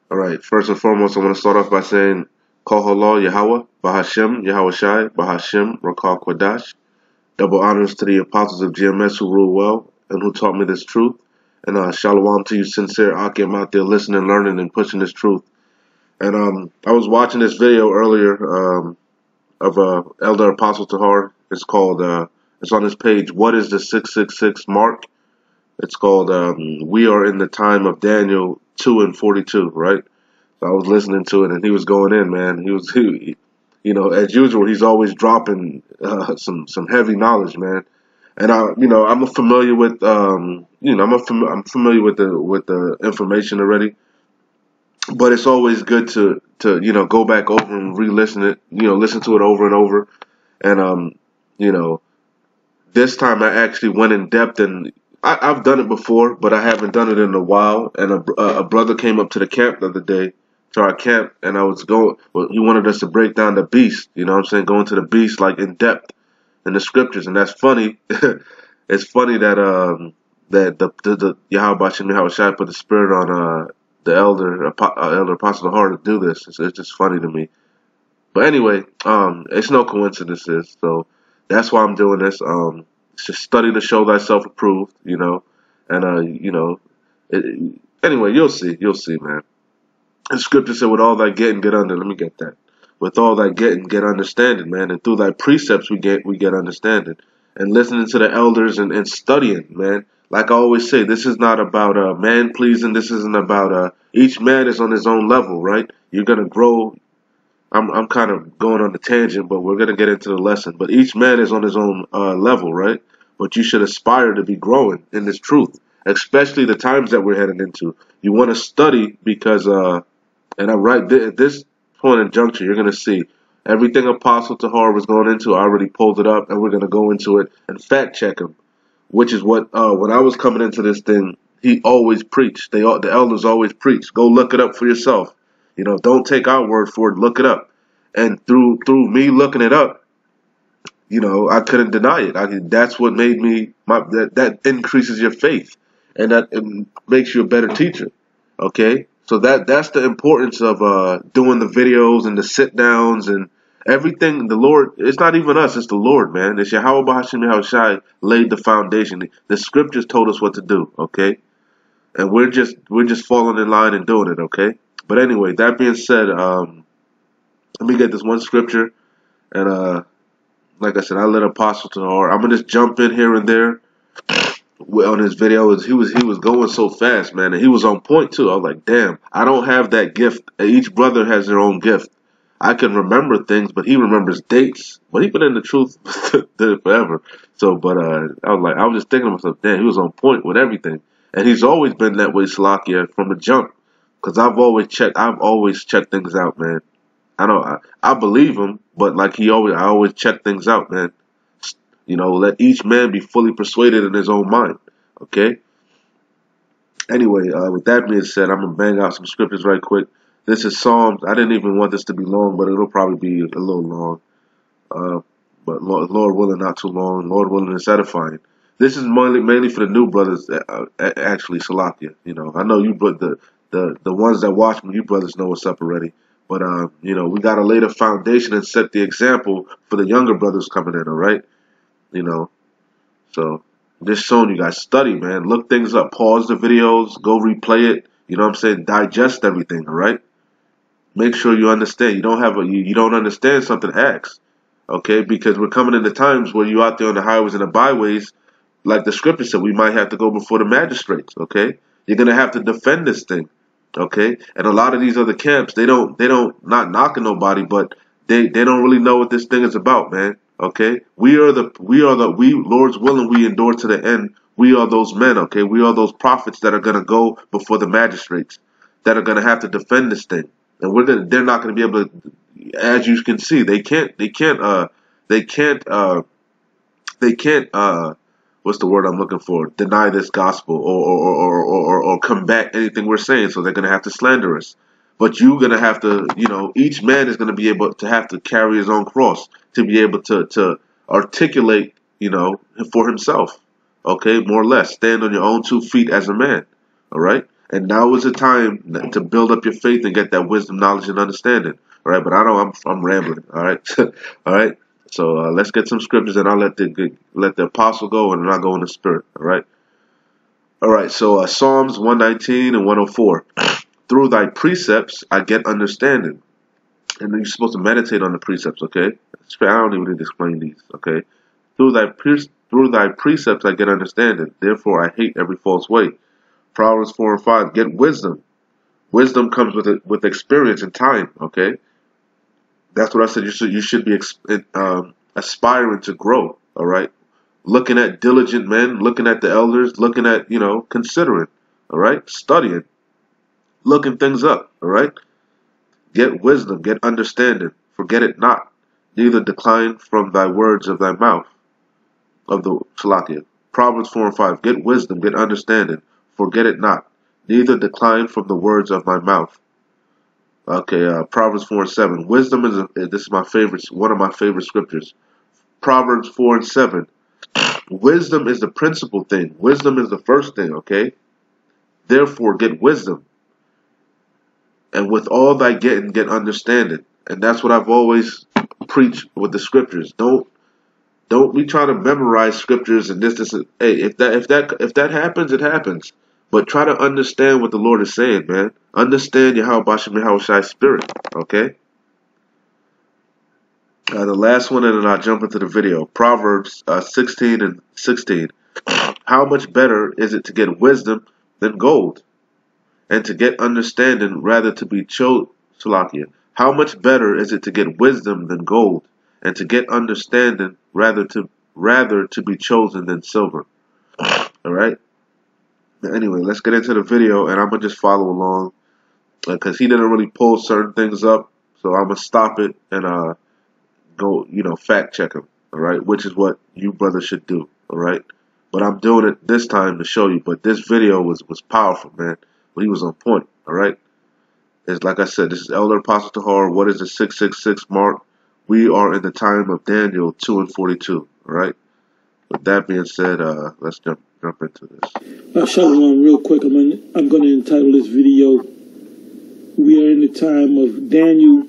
All right. First and foremost, I want to start off by saying, Kohala Yahweh, Bahashem, Yahweh Shai, Bahashem, Rakal Kwadash. Double honors to the apostles of GMS who rule well and who taught me this truth. And shalom to you, sincere Akim out there listening, learning, and pushing this truth. And I was watching this video earlier of Elder Apostle Tahar. It's called, it's on his page, What is the 666 Mark? It's called We Are in the Time of Daniel 2 and 42, right? So I was listening to it, and he was going in, man. As usual, he's always dropping some heavy knowledge, man. And I'm familiar with, I'm familiar with the information already. But it's always good to go back over and re-listen it, listen to it over and over. And this time I actually went in depth, and I've done it before, but I haven't done it in a while. And a brother came up to the camp the other day, to our camp, and he wanted us to break down the beast, you know what I'm saying, go into the beast like in depth in the scriptures. And that's funny. It's funny that the Yahweh Bashim Yahweh Shai put the spirit on the elder apostle Tahar to do this. It's just funny to me. But anyway, it's no coincidences. So that's why I'm doing this. It's just study to show thyself approved, and anyway, you'll see, man. The scripture said, "With all thy getting, get under." Let me get that. With all thy getting, get understanding, man. And through thy precepts, we get understanding. And listening to the elders and studying, man. Like I always say, this is not about man pleasing. This isn't about each man is on his own level, right? You're gonna grow. I'm kind of going on the tangent, but we're gonna get into the lesson. But each man is on his own level, right? But you should aspire to be growing in this truth, especially the times that we're heading into. You want to study because and I'm right at this point in juncture, you're going to see everything Apostle Tahar was going into. I already pulled it up, and we're going to go into it and fact check him, which is what when I was coming into this thing, he always preached. The elders always preached. Go look it up for yourself. Don't take our word for it. Look it up. And through me looking it up, I couldn't deny it. That's what made me that increases your faith, and that it makes you a better teacher. Okay, so that's the importance of doing the videos and the sit downs and everything. The Lord, it's not even us, it's the Lord, man. It's Yahweh Bahashim Yahweh Shai laid the foundation. The scriptures told us what to do, okay? And we're just falling in line and doing it, okay? But anyway, that being said, let me get this one scripture, and like I said, I let Apostle Tahar. I'm gonna just jump in here and there on his video. He was going so fast, man, and he was on point too. I was like, damn, I don't have that gift. Each brother has their own gift. I can remember things, but he remembers dates. But he been in the truth forever. So, but I was just thinking to myself, damn, he was on point with everything, and he's always been that way, Salakia, from the jump. Because I've always checked things out, man. I believe him, but like I always check things out, man. Let each man be fully persuaded in his own mind. Okay? Anyway, with that being said, I'm going to bang out some scriptures right quick. This is Psalms. I didn't even want this to be long, but it'll probably be a little long. But Lord willing, not too long. Lord willing, it's edifying. This is mainly for the new brothers, actually, Salakia. I know you, but the ones that watch me, you brothers know what's up already. But, we got to lay the foundation and set the example for the younger brothers coming in, all right? So just showing you guys, study, man. Look things up. Pause the videos. Go replay it. You know what I'm saying? Digest everything, all right? Make sure you understand. You don't understand something, ask. Okay? Because we're coming into times where you out there on the highways and the byways, like the scripture said, we might have to go before the magistrates, okay? You're going to have to defend this thing, okay? And a lot of these other camps, they don't not knocking nobody, but they don't really know what this thing is about, man. Okay, we Lord's willing, we endure to the end. We are those men, okay? We are those prophets that are gonna go before the magistrates, that are gonna have to defend this thing, and they're not gonna be able to, as you can see, they can't, what's the word I'm looking for? Deny this gospel or combat anything we're saying, so they're gonna have to slander us. But you're gonna have to, each man is gonna be able to have to carry his own cross to be able to articulate, for himself. Okay, more or less. Stand on your own 2 feet as a man. All right? And now is the time to build up your faith and get that wisdom, knowledge, and understanding. All right, but I'm rambling. All right, all right. So let's get some scriptures, and I'll let the apostle go, and I'll go in the spirit. All right. So Psalms 119 and 104. Through thy precepts I get understanding, and then you're supposed to meditate on the precepts. Okay, I don't even need to explain these. Okay, through thy precepts I get understanding. Therefore I hate every false way. Proverbs 4 and 5. Get wisdom. Wisdom comes with experience and time. Okay, that's what I said. You should be aspiring to grow. All right, looking at diligent men, looking at the elders, looking at considering. All right, studying, looking things up. All right, get wisdom, get understanding. Forget it not, neither decline from thy words of thy mouth of the Salakia. Proverbs 4 and 5. Get wisdom, get understanding. Forget it not, neither decline from the words of my mouth. Okay, Proverbs 4 and 7. Wisdom this is one of my favorite scriptures. Proverbs 4 and 7. Wisdom is the principal thing. Wisdom is the first thing, okay? Therefore, get wisdom. And with all thy getting, get understanding. And that's what I've always preached with the scriptures. Don't be trying to memorize scriptures and this. Hey, if that happens, it happens. But try to understand what the Lord is saying, man. Understand Yahweh Bashem Yahushai's spirit, okay? The last one, and then I'll jump into the video. Proverbs 16 and 16. How much better is it to get wisdom than gold, and to get understanding rather to be Salakia. How much better is it to get wisdom than gold, and to get understanding rather to be chosen than silver. All right. Anyway, let's get into the video, and I'm gonna just follow along because he didn't really pull certain things up, so I'm gonna stop it and go, fact check him. All right, which is what you brothers should do. All right, but I'm doing it this time to show you. But this video was powerful, man. But he was on point. All right. It's like I said, this is Elder Apostle Tahar. What is the 666 mark? We are in the time of Daniel 2 and 42. All right. With that being said, let's jump into this. Shalom, real quick. I'm going to entitle this video, we are in the time of Daniel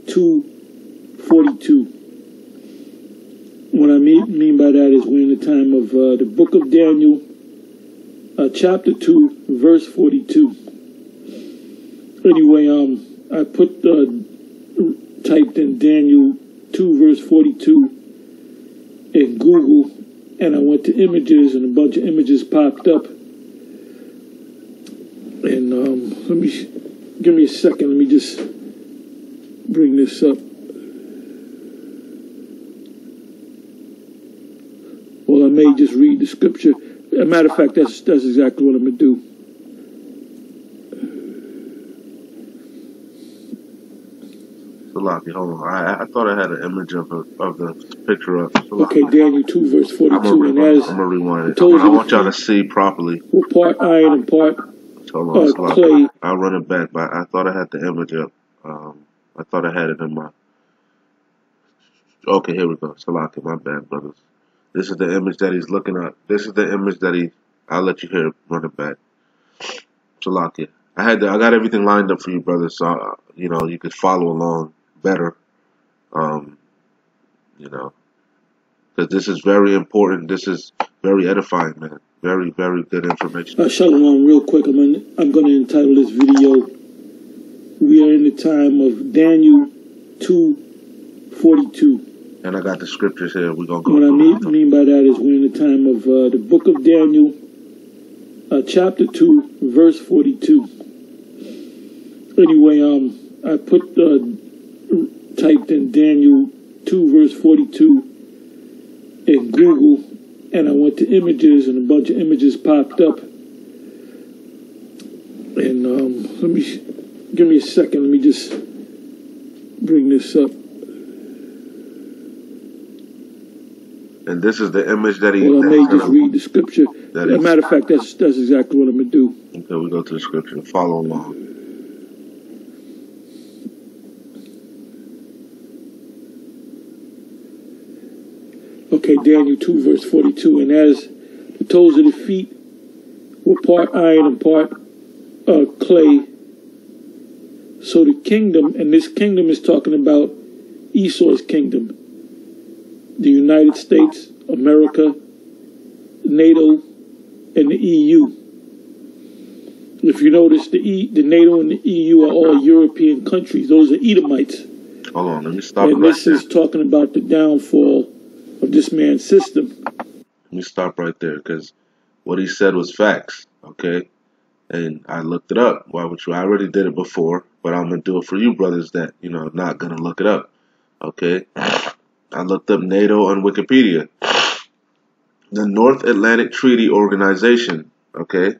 2:42. What I mean by that is we're in the time of the book of Daniel, chapter 2, verse 42. Anyway, I typed in Daniel 2, verse 42 in Google, and I went to images, and a bunch of images popped up. And give me a second. Let me just bring this up. Well, I may just read the scripture. As a matter of fact, that's exactly what I'm going to do. Salaki, hold on. I thought I had an image of the picture of Salaki. Okay, Daniel 2, verse 42. I'm gonna rewind it. I want y'all to see properly. Well, part iron and part Hold on, clay. I'll run it back, but I thought I had the image up. I thought I had it in my... Okay, here we go. Salaki, my bad, brothers. This is the image that he's looking at. This is the image that I'll let you hear it, run it back. Salaki. I got everything lined up for you, brothers, so, you could follow along better. Because this is very important. This is very edifying, man. Very, very good information. Shalom, real quick. I'm going to entitle this video, we are in the time of Daniel 2:42. And I got the scriptures here. We're going to go. What I mean by that is we're in the time of the book of Daniel, chapter 2, verse 42. Anyway, I typed in Daniel 2, verse 42 in Google, and I went to images, and a bunch of images popped up. And give me a second. Let me just bring this up. And this is the image that Well, I may just read the scripture. As a matter of fact, that's exactly what I'm going to do. Okay, we go to the scripture. Follow along. Okay, Daniel 2, verse 42. And as the toes of the feet were part iron and part clay. So the kingdom, and this kingdom is talking about Esau's kingdom, the United States, America, NATO, and the EU. If you notice, the NATO and the EU are all European countries. Those are Edomites. Hold on, let me stop. And this is talking about the downfall of this man's system. Let me stop right there, because what he said was facts, okay? And I looked it up. Why would you? I already did it before, but I'm going to do it for you brothers that, not going to look it up, okay? I looked up NATO on Wikipedia. The North Atlantic Treaty Organization, okay,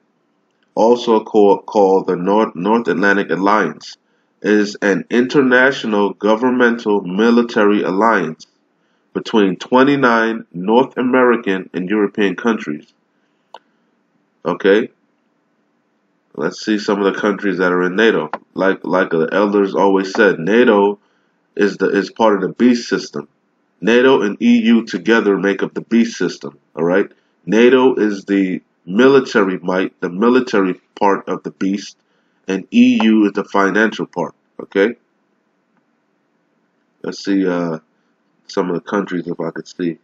also called the North Atlantic Alliance, is an international governmental military alliance between 29 North American and European countries. Okay? Let's see some of the countries that are in NATO. Like the elders always said, NATO is part of the beast system. NATO and EU together make up the beast system. All right? NATO is the military might, the military part of the beast, and EU is the financial part. Okay? Let's see some of the countries if I could see.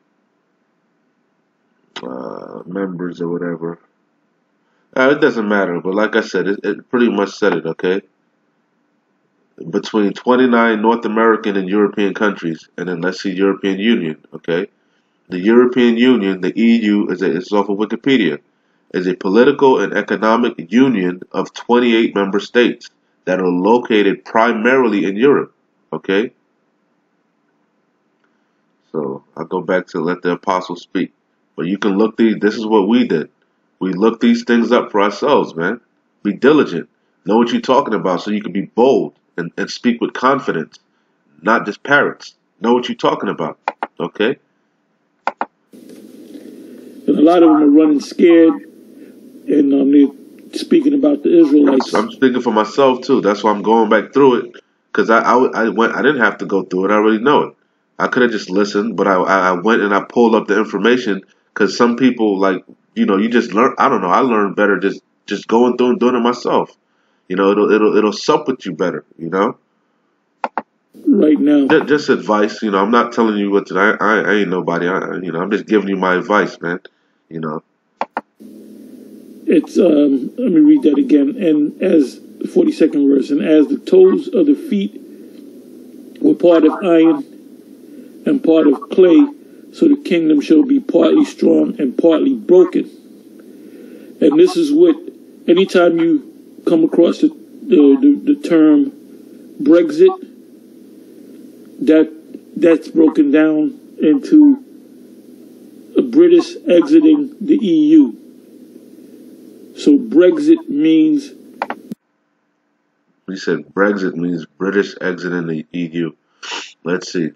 Members or whatever. It doesn't matter, but like I said, it pretty much said it, okay? Between 29 North American and European countries, and then let's see European Union, okay? The European Union, the EU, it's off of Wikipedia, is a political and economic union of 28 member states that are located primarily in Europe, okay? So I'll go back to let the apostles speak. But you can look this is what we did. We looked these things up for ourselves, man. Be diligent. Know what you're talking about so you can be bold and speak with confidence, not just parrots. Know what you're talking about, okay? And a lot of them are running scared, and they're speaking about the Israelites. I'm speaking for myself too. That's why I'm going back through it, because I didn't have to go through it. I already know it. I could have just listened, but I went and I pulled up the information, because some people, like, you just learn. I don't know. I learn better just going through and doing it myself. It'll sup with you better. Right now, just advice. I'm not telling you what to. I ain't nobody. I'm just giving you my advice, man. It's let me read that again. And as the 42nd verse, and as the toes of the feet were part of iron and part of clay, so the kingdom shall be partly strong and partly broken. And this is what, anytime you come across the term Brexit, that's broken down into a British exiting the EU. So Brexit means... We said Brexit means British exiting the EU. Let's see.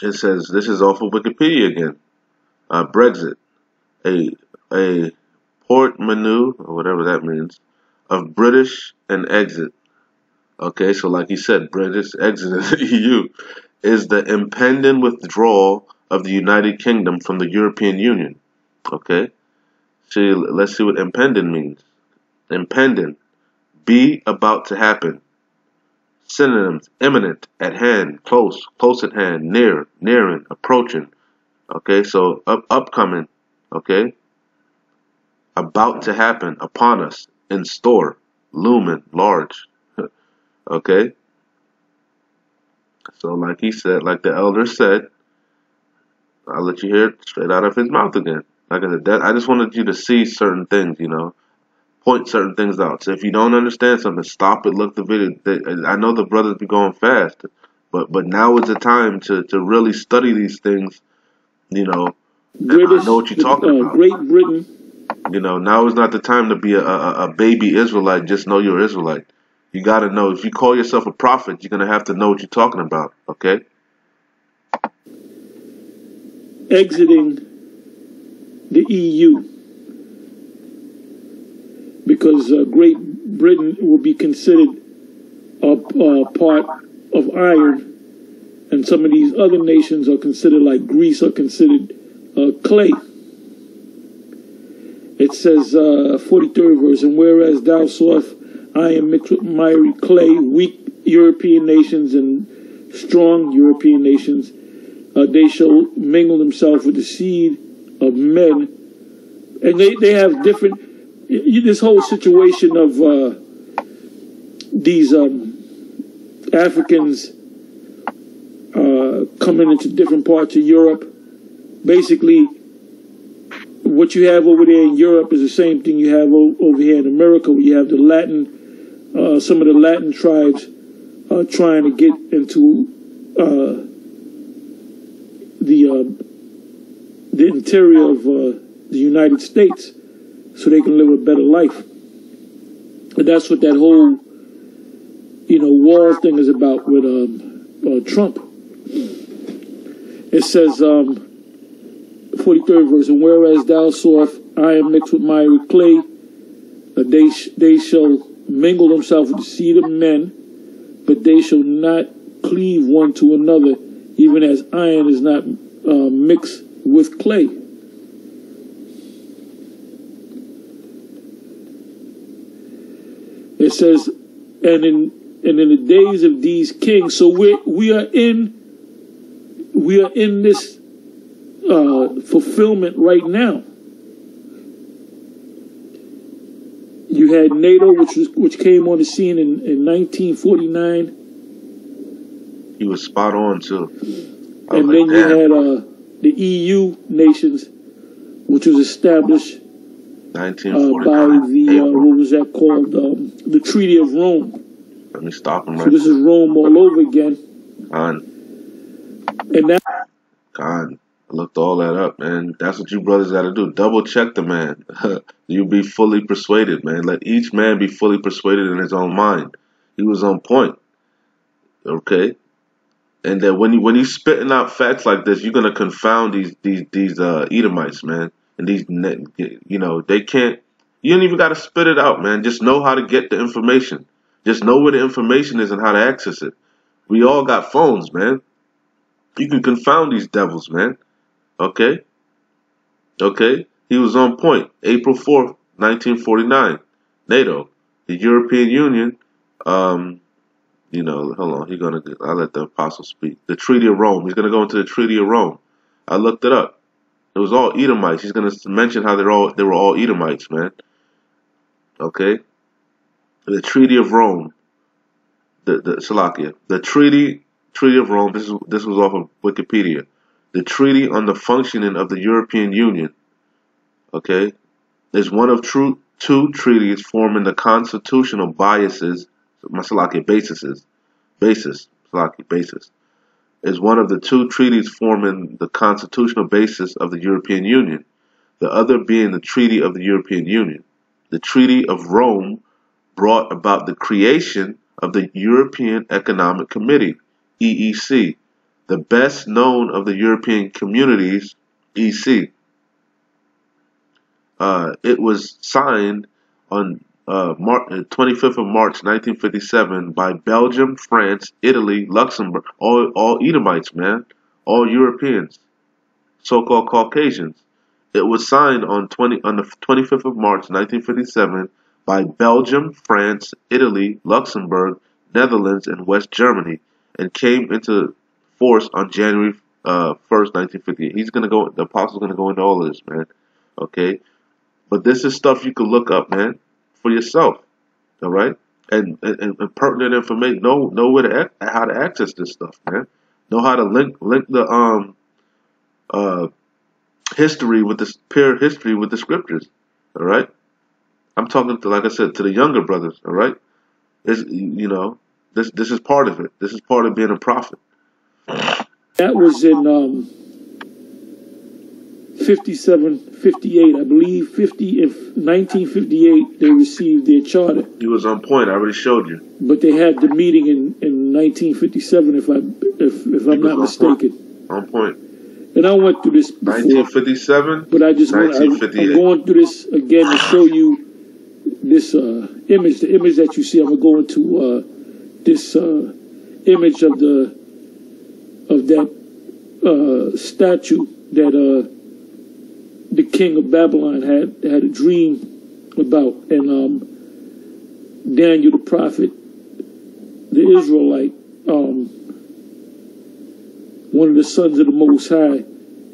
It says, this is off of Wikipedia again. Brexit, a portmanteau, or whatever that means, of British and exit. Okay, so like he said, British exit the EU is the impending withdrawal of the United Kingdom from the European Union. Okay, see, let's see what impending means. Impending, be about to happen. Synonyms: imminent, at hand, close, close at hand, near, nearing, approaching. Okay, so upcoming. Okay, about to happen, upon us, in store, looming, large. Okay, so like he said, like the elder said, I'll let you hear it straight out of his mouth again. Like I said, I just wanted you to see certain things, point certain things out. So if you don't understand something, stop it, look the video. I know the brothers be going fast, but now is the time to really study these things, British, I know what you're talking about. Great Britain. Now is not the time to be a baby Israelite. Just know you're Israelite. You got to know. If you call yourself a prophet, you're going to have to know what you're talking about, okay? Exiting the EU. Because Great Britain will be considered a part of iron, and some of these other nations are considered, like Greece, are considered clay. It says, 43rd verse, and whereas thou sawest iron mixed with miry clay, weak European nations and strong European nations, they shall mingle themselves with the seed of men. And they have different, this whole situation of these Africans coming into different parts of Europe. Basically, what you have over there in Europe is the same thing you have over here in America, where you have the Latin, some of the Latin tribes trying to get into the interior of the United States so they can live a better life. And that's what that whole, wall thing is about with Trump. It says, 43rd verse, and whereas thou sawest iron mixed with miry clay, they shall mingle themselves with the seed of men, but they shall not cleave one to another, even as iron is not mixed with clay. It says, and in the days of these kings, so we are in this fulfillment right now. You had NATO, which came on the scene in 1949. He was spot on too. And then you had the EU nations, which was established 1949. by the what was that called? The Treaty of Rome. Let me stop him right So this is Rome all over again. God. And that. God. I looked all that up, man. That's what you brothers got to do. Double check the man. You be fully persuaded, man. Let each man be fully persuaded in his own mind. He was on point. Okay? And then when he's spitting out facts like this, you're gonna confound these Edomites, man. And they can't. You don't even gotta spit it out, man. Just know how to get the information. Just know where the information is and how to access it. We all got phones, man. You can confound these devils, man. Okay? Okay? He was on point. April 4th, 1949. NATO. The European Union. Hold on. I'll let the apostle speak. The Treaty of Rome. He's going to go into the Treaty of Rome. I looked it up. It was all Edomites. He's going to mention how they were all Edomites, man. Okay? The Treaty of Rome. The Salakia. The Treaty of Rome. This was off of Wikipedia. The Treaty on the Functioning of the European Union. Okay? Is one of two treaties forming the constitutional basis. Is one of the two treaties forming the constitutional basis of the European Union, the other being the Treaty of the European Union. The Treaty of Rome brought about the creation of the European Economic Committee, EEC, the best known of the European communities, EC. It was signed on 25th of March 1957 by Belgium, France, Italy, Luxembourg, all Edomites, man, all Europeans, so-called Caucasians. It was signed on the 25th of March 1957 by Belgium, France, Italy, Luxembourg, Netherlands, and West Germany, and came into force on January 1st, 1958. The apostle's gonna go into all of this, man. Okay, but this is stuff you can look up, man, for yourself, all right? And pertinent information. Know how to access this stuff, man. Know how to link the history with the pure history with the scriptures, all right? I'm talking to, like I said, to the younger brothers, all right? This is part of it. This is part of being a prophet. That was in 57, 58, I believe. 1958, they received their charter. He was on point. I already showed you. But they had the meeting in 1957, if I'm not mistaken. On point. And I went through this before. 1957. But I'm going through this again to show you this image. The image that you see. I'm going to go into this image of that statue that the king of Babylon had a dream about, and Daniel the prophet, the Israelite, one of the sons of the Most High,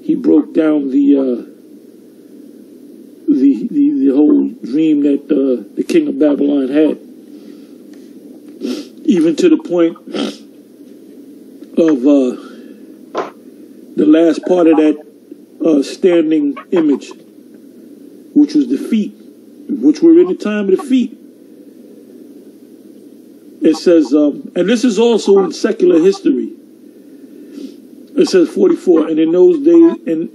he broke down the whole dream that the king of Babylon had, even to the point of the last part of that standing image, which was the feet, which were in the time of the feet. It says, and this is also in secular history. It says 44, and in those days, and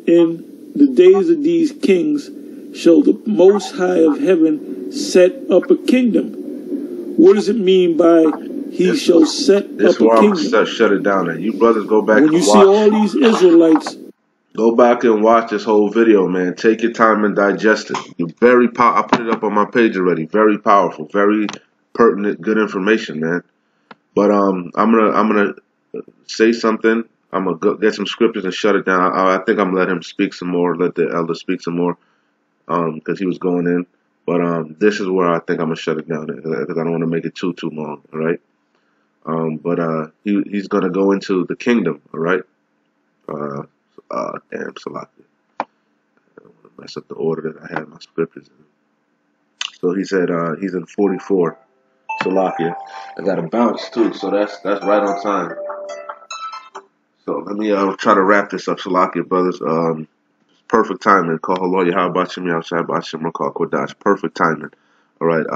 in the days of these kings shall the Most High of heaven set up a kingdom. What does it mean by he shall set up a kingdom? This is where I'm shut it down. And you brothers go back when you see all these Israelites. Go back and watch this whole video, man. Take your time and digest it. You're very I put it up on my page already. Very powerful, very pertinent, good information, man. But I'm gonna say something. I'm gonna go get some scriptures and shut it down. I think I'm gonna let him speak some more. Let the elder speak some more, because he was going in. But this is where I think I'm gonna shut it down, because I don't want to make it too long. All right. But he's gonna go into the kingdom. All right. Damn, Salakia. I don't want to mess up the order that I had my scriptures in. So he said he's in 44. Salakia. I got a bounce too, so that's right on time. So let me try to wrap this up, Salakia, brothers. Perfect timing. Call Haloya, how about you? Outside about Shimmer, call Kodash. Perfect timing. All right.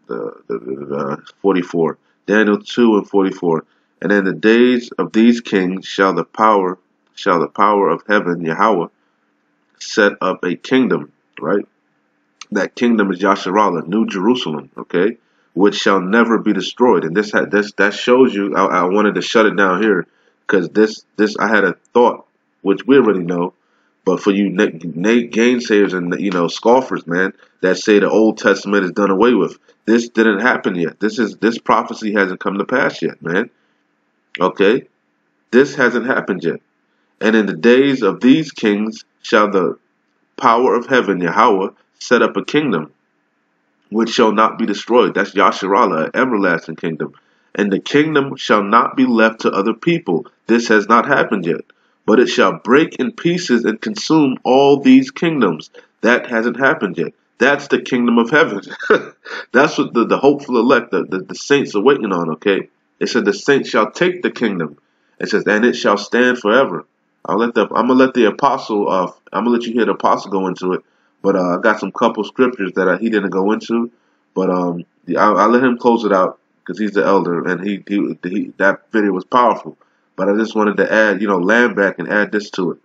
The 44. Daniel 2 and 44. And in the days of these kings shall the power of heaven, Yahweh, set up a kingdom, right? That kingdom is Yasharallah, New Jerusalem, okay, which shall never be destroyed. And that shows you. I wanted to shut it down here, because this I had a thought, which we already know, but for you gainsayers and scoffers, man, that say the Old Testament is done away with, this didn't happen yet. This prophecy hasn't come to pass yet, man. Okay, this hasn't happened yet. And in the days of these kings shall the power of heaven, Yahweh, set up a kingdom which shall not be destroyed. That's Yasharallah, an everlasting kingdom. And the kingdom shall not be left to other people. This has not happened yet. But it shall break in pieces and consume all these kingdoms. That hasn't happened yet. That's the kingdom of heaven. That's what the hopeful elect, the saints are waiting on, okay? It said the saints shall take the kingdom. It says, and it shall stand forever. I'm gonna let the apostle I'm gonna let you hear the apostle go into it. But I got some couple scriptures that he didn't go into. But I'll let him close it out, because he's the elder, and he that video was powerful. But I just wanted to add, land back and add this to it.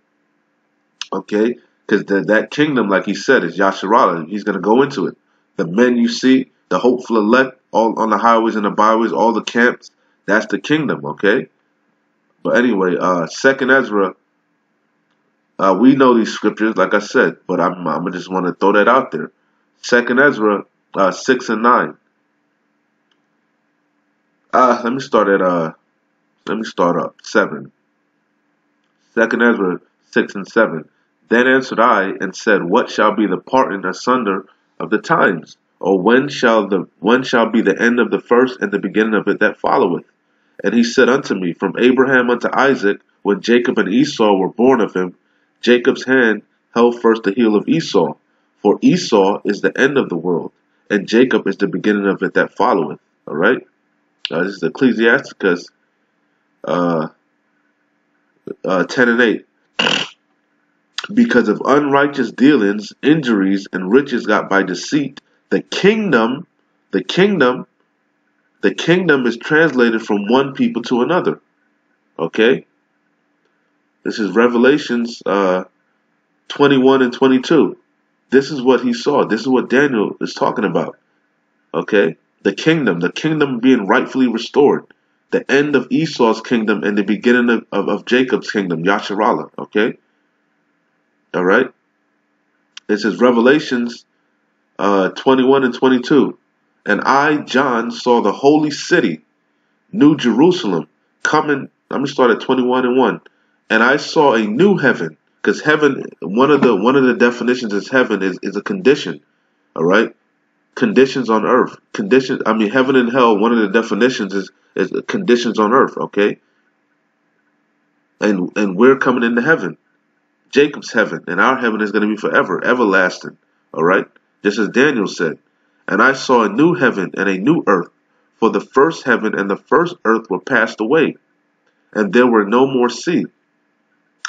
Okay? Because that kingdom, like he said, is Yasharallah. He's going to go into it. The men you see, the hopeful elect, all on the highways and the byways, all the camps, that's the kingdom, okay? But anyway, 2nd Ezra, we know these scriptures, like I said, but I just want to throw that out there. 2nd Ezra 6 and 9. Let me start up 7. 2nd Ezra 6 and 7. Then answered I and said, what shall be the parting asunder of the times? Or when shall be the end of the first and the beginning of it that followeth? And he said unto me, from Abraham unto Isaac, when Jacob and Esau were born of him, Jacob's hand held first the heel of Esau. For Esau is the end of the world, and Jacob is the beginning of it that followeth. All right? This is Ecclesiasticus 10 and 8. Because of unrighteous dealings, injuries, and riches got by deceit, the kingdom is translated from one people to another. Okay? This is Revelations 21 and 22. This is what he saw. This is what Daniel is talking about. Okay? The kingdom being rightfully restored. The end of Esau's kingdom and the beginning of Jacob's kingdom, Yasharallah. Okay? All right? This is Revelations 21 and 22. And I, John, saw the holy city, New Jerusalem, coming. Let me start at 21 and 1. And I saw a new heaven, because heaven, one of the definitions is heaven is a condition. All right, conditions on earth. Conditions. I mean, heaven and hell. One of the definitions is conditions on earth. Okay, and we're coming into heaven, Jacob's heaven, and our heaven is going to be forever, everlasting. All right, just as Daniel said. And I saw a new heaven and a new earth, for the first heaven and the first earth were passed away, and there were no more sea.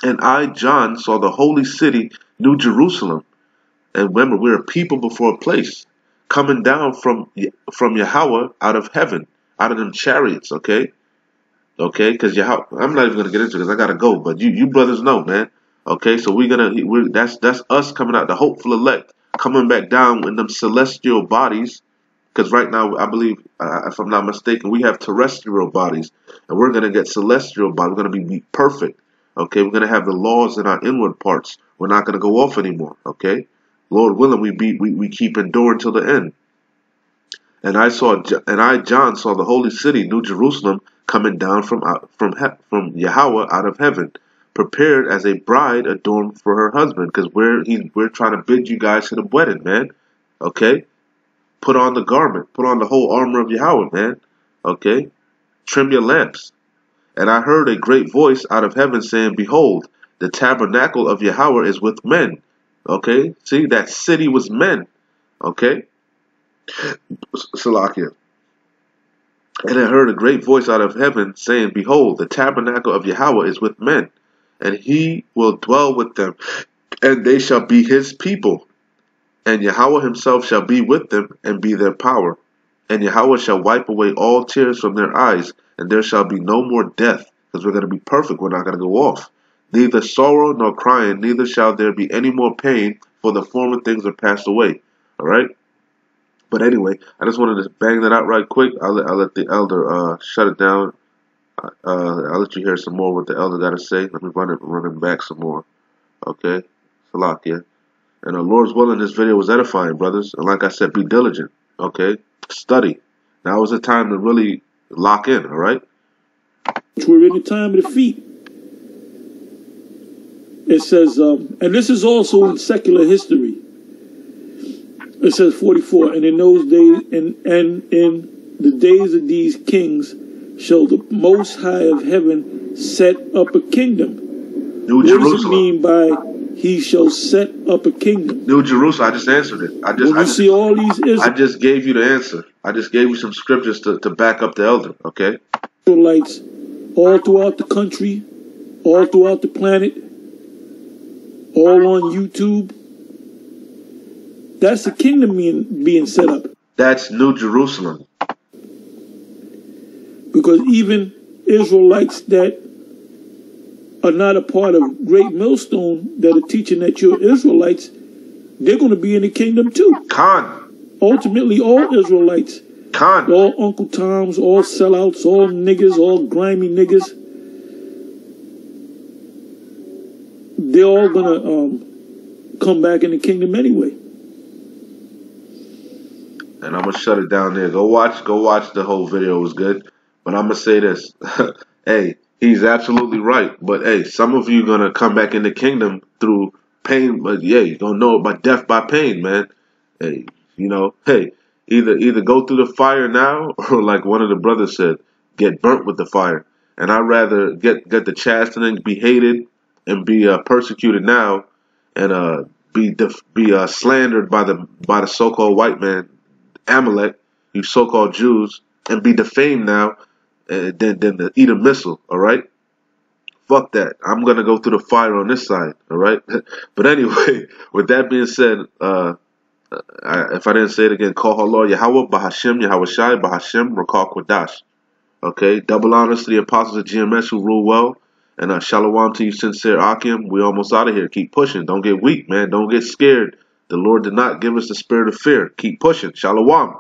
And I, John, saw the holy city, New Jerusalem. And remember, we're a people before a place, coming down from Yahweh out of heaven, out of them chariots, okay? Okay, because I'm not even going to get into it because I got to go, but you brothers know, man. Okay, so that's us coming out, the hopeful elect, coming back down in them celestial bodies, because right now, I believe, if I'm not mistaken, we have terrestrial bodies, and we're going to get celestial bodies. We're going to be perfect. Okay, we're going to have the laws in our inward parts. We're not going to go off anymore. Okay, Lord willing, we keep enduring till the end. And I, John, saw the holy city, New Jerusalem, coming down from Yahweh out of heaven, prepared as a bride adorned for her husband. Because we're trying to bid you guys to the wedding, man. Okay, put on the garment, put on the whole armor of Yahweh, man. Okay, trim your lamps. And I heard a great voice out of heaven saying, Behold, the tabernacle of Yahweh is with men. Okay? See, that city was men. Okay? Salakia. And I heard a great voice out of heaven saying, Behold, the tabernacle of Yahweh is with men, and he will dwell with them, and they shall be his people. And Yahweh himself shall be with them, and be their power. And Yahweh shall wipe away all tears from their eyes, and there shall be no more death, because we're going to be perfect. We're not going to go off. Neither sorrow nor crying, neither shall there be any more pain, for the former things are passed away. All right? But anyway, I just wanted to bang that out right quick. I'll let the elder shut it down. I'll let you hear some more what the elder got to say. Let me run it back some more. Okay? Salakia. And the Lord's willing, this video was edifying, brothers. And like I said, be diligent. Okay? Study. Now is the time to really lock in, all right? We're in the time of the feet. It says, and this is also in secular history. It says 44, and in those days, and in the days of these kings, shall the Most High of heaven set up a kingdom. New Jerusalem. What does it mean by he shall set up a kingdom? New Jerusalem. I just answered it. I see all these I just gave you the answer. I just gave you some scriptures to back up the elder, okay? Israelites all throughout the country, all throughout the planet, all on YouTube. That's the kingdom being set up. That's New Jerusalem. Because even Israelites that are not a part of Great Millstone, that are teaching that you're Israelites, they're going to be in the kingdom too. Khan. Ultimately, all Israelites. Khan. All Uncle Toms, all sellouts, all niggas, all grimy niggas. They're all going to come back in the kingdom anyway. And I'm going to shut it down there. Go watch the whole video. It was good. But I'm going to say this. Hey, he's absolutely right. But hey, some of you going to come back in the kingdom through pain. But yeah, you're going to know it by death by pain, man. Hey, you know, hey, either go through the fire now, or like one of the brothers said, get burnt with the fire. And I'd rather get the chastening, be hated, and be persecuted now, and be slandered by the so-called white man, Amalek, you so-called Jews, and be defamed now, than to eat a missile. All right, fuck that. I'm gonna go through the fire on this side. All right. But anyway, with that being said, if I didn't say it again, call Allah Yahweh, Bahashim, Yahweh Shai, Bahashim, Rakal Quadash. Okay, double honors to the apostles of GMS who rule well. And shalom to you, sincere Akim. We almost out of here. Keep pushing. Don't get weak, man. Don't get scared. The Lord did not give us the spirit of fear. Keep pushing. Shalom.